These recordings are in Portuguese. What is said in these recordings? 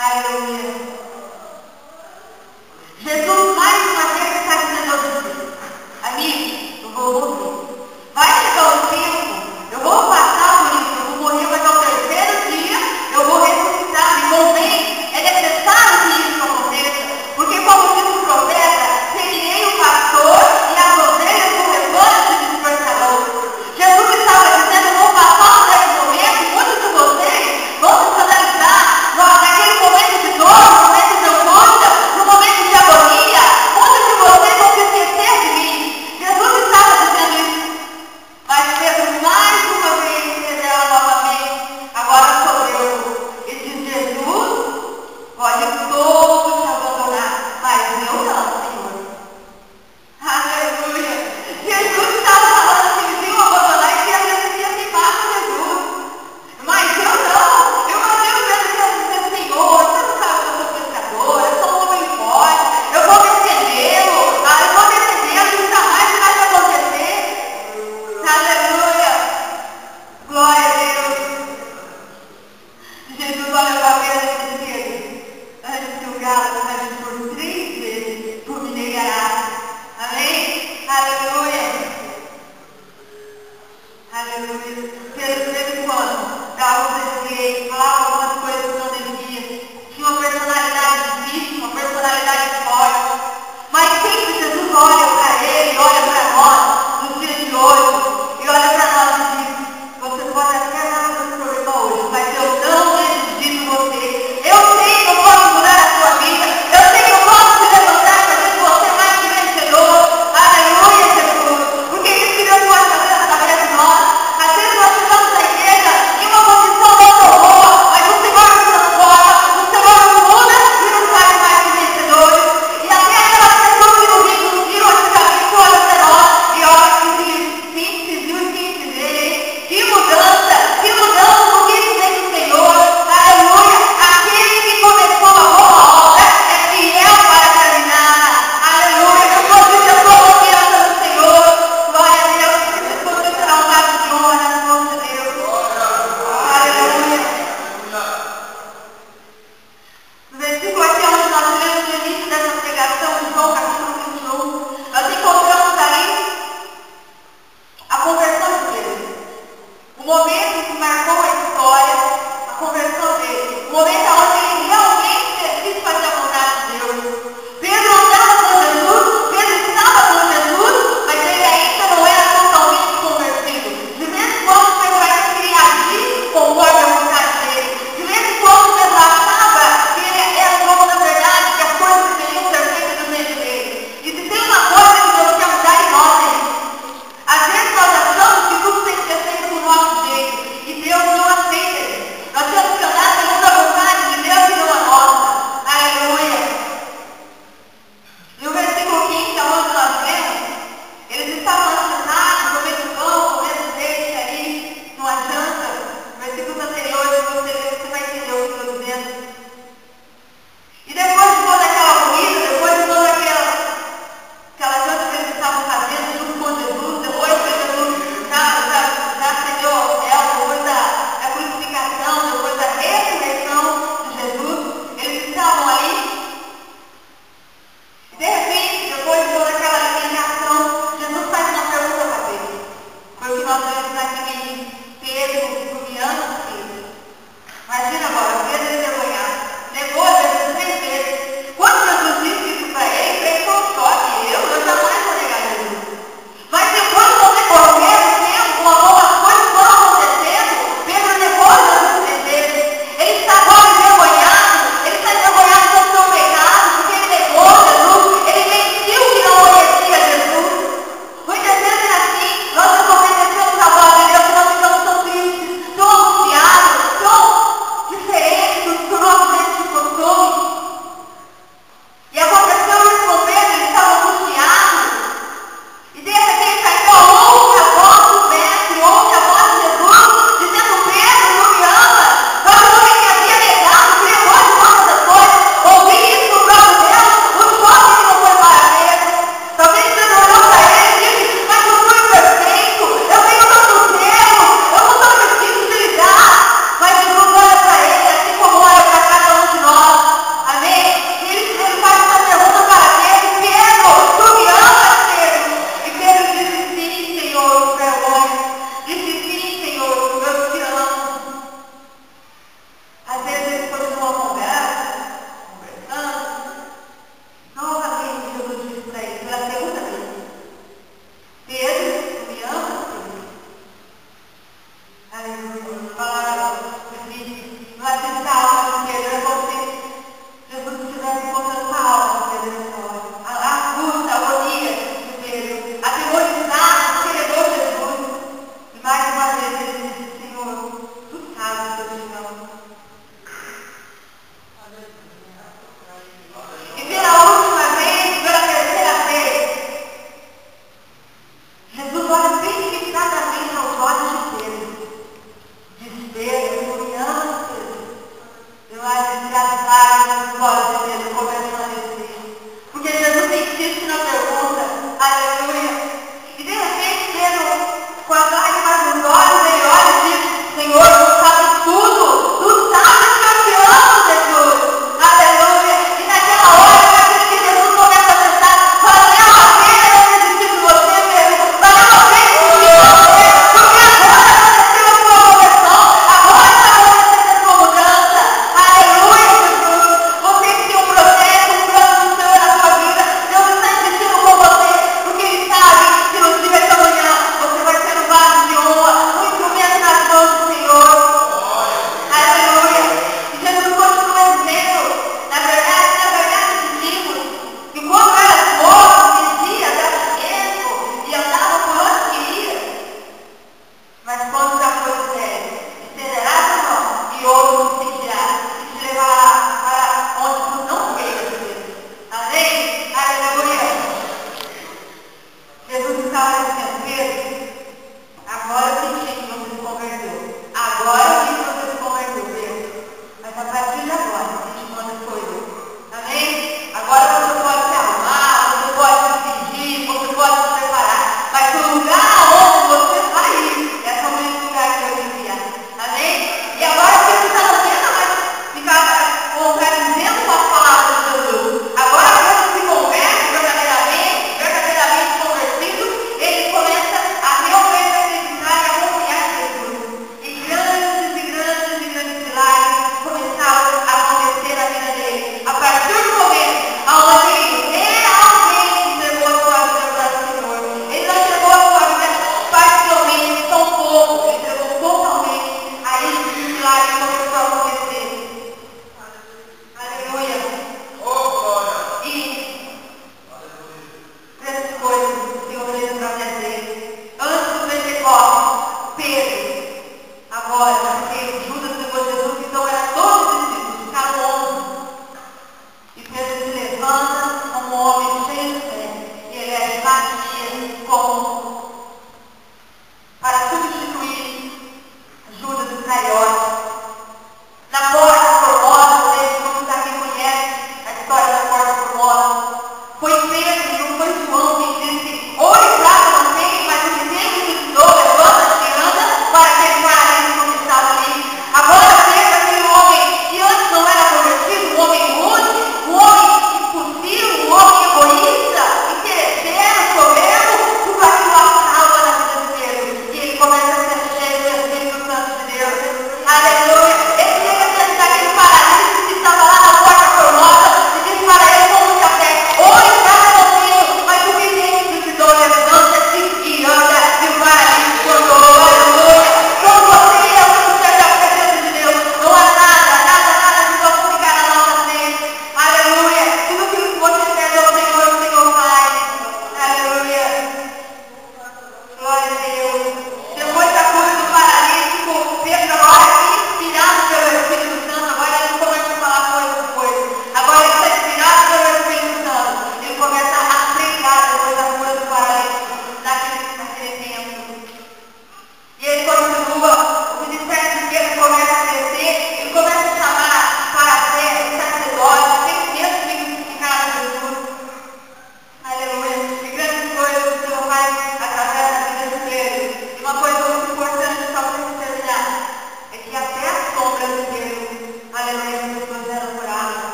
Aleluia. Jesus mais uma vez está dizendo ao discípulo: amigo, eu vou morrer. Vai chegar o tempo, eu vou passar por isso, eu vou morrer, mas ao terceiro dia eu vou ressuscitar. Me convém, é necessário que isso aconteça. Porque, como diz o profeta, serei o pastor e as ovelhas do rebanho se dispersarão. Jesus estava dizendo: vou passar por esse momento, muitos de vocês vão se escandalizar naquele momento de dor, no momento de angústia, no momento de agonia. Muitos de vocês vão se esquecer de mim. Jesus estava dizendo isso. Mas Pedro mais uma vez revela novamente: agora sou eu. E diz: Jesus, pode todos te abandonar, mas eu não, Senhor. Aleluia. Jesus estava falando que eles iam abandonar e que ia queimar com Jesus. Mas eu não. Eu imagino Pedro dizendo: Senhor, você não sabe que eu sou pescador, eu sou um homem forte, eu vou defendê-lo, isso jamais vai acontecer. Aleluia. Glória a Deus. Jesus olha para Pedro e diz: Pedro, antes que o galo cante por 3 vezes, tu me negarás. Amém? Aleluia. Aleluia. Pedro, de vez em quando, dava um desejo, falava algumas coisas que não devia. Tinha uma personalidade difícil, uma personalidade forte. Mas sempre Jesus olha para ele, olha para nós, nos dias de hoje, e olha para nós e diz: você pode até não ter problema hoje, mas eu não desisti de você. Eu sei que eu posso mudar a sua vida. Eu sei que eu posso te levantar para que você é mais que vencedor. Aleluia, Jesus. Porque diz que Deus pode fazer através de nós. Às vezes nós chegamos à igreja em uma condição não tão boa, mas o Senhor nos transforma, o Senhor nos muda e nos faz mais que vencedores. E até aquelas pessoas que nos viram antigamente olham para nós e olham e dizem: quem se viu e quem se vê, hein? Que mudança, porque isso vem do Senhor. Aleluia. Aquele que começou a boa obra é fiel para terminar. Aleluia. Eu vou dizer: eu sou confiança no Senhor. Glória a Deus. Você será um vaso de honra nas mãos de Deus. Aleluia. No versículo aqui onde nós lemos no início dessa pregação, em João capítulo 21, nós encontramos aí a conversão de Pedro. O momento que marcou a história, a conversão dele. O momento onde ele realmente quis fazer a vontade de Deus. Pedro andava com Jesus, Pedro estava com Jesus, mas ele ainda não era totalmente convertido. De vez em quando Pedro ainda queria agir conforme a vontade dele. De vez em quando Pedro achava que ele era o dono da verdade, que as coisas deveriam ser feitas do jeito dele. E se tem uma coisa que Deus quer mudar em nós, é isso. Às vezes nós achamos que tudo tem que ser feito do nosso jeito, e Deus não aceita isso. Nós temos que andar segundo a vontade de Deus e não a nossa. Aleluia. E o versículo 15, onde nós lemos, eles estavam sentados, comendo pão, comendo peixe ali, não adianta. Versículos anteriores, você vai entender o que eu estou dizendo. E depois de toda aquela comida, depois de toda aquela coisa que eles estavam fazendo junto com Jesus, depois que Jesus já ascendeu ao céu, depois da crucificação, depois da ressurreição de Jesus, eles estavam ali. E de repente, depois de toda aquela alimentação, Jesus faz uma pergunta para Pedro. Foi o que nós vemos aqui em Pedro, rumiando os filhos. Imagina agora, Pedro envergonhado. Negou Jesus 3 vezes. Quando Jesus disse isso para ele, ele foi um choque. Eu jamais vou negar Jesus. Mas depois, no decorrer do tempo, como as coisas foram acontecendo, Pedro negou Jesus 3 vezes. Ele está agora envergonhado. Ele está envergonhado com o seu pecado, porque ele negou Jesus. Ele mentiu que não conhecia Jesus. Muitas vezes é assim, nós desobedecemos a voz de Deus e nós ficamos tão tristes.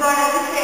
torna diferente.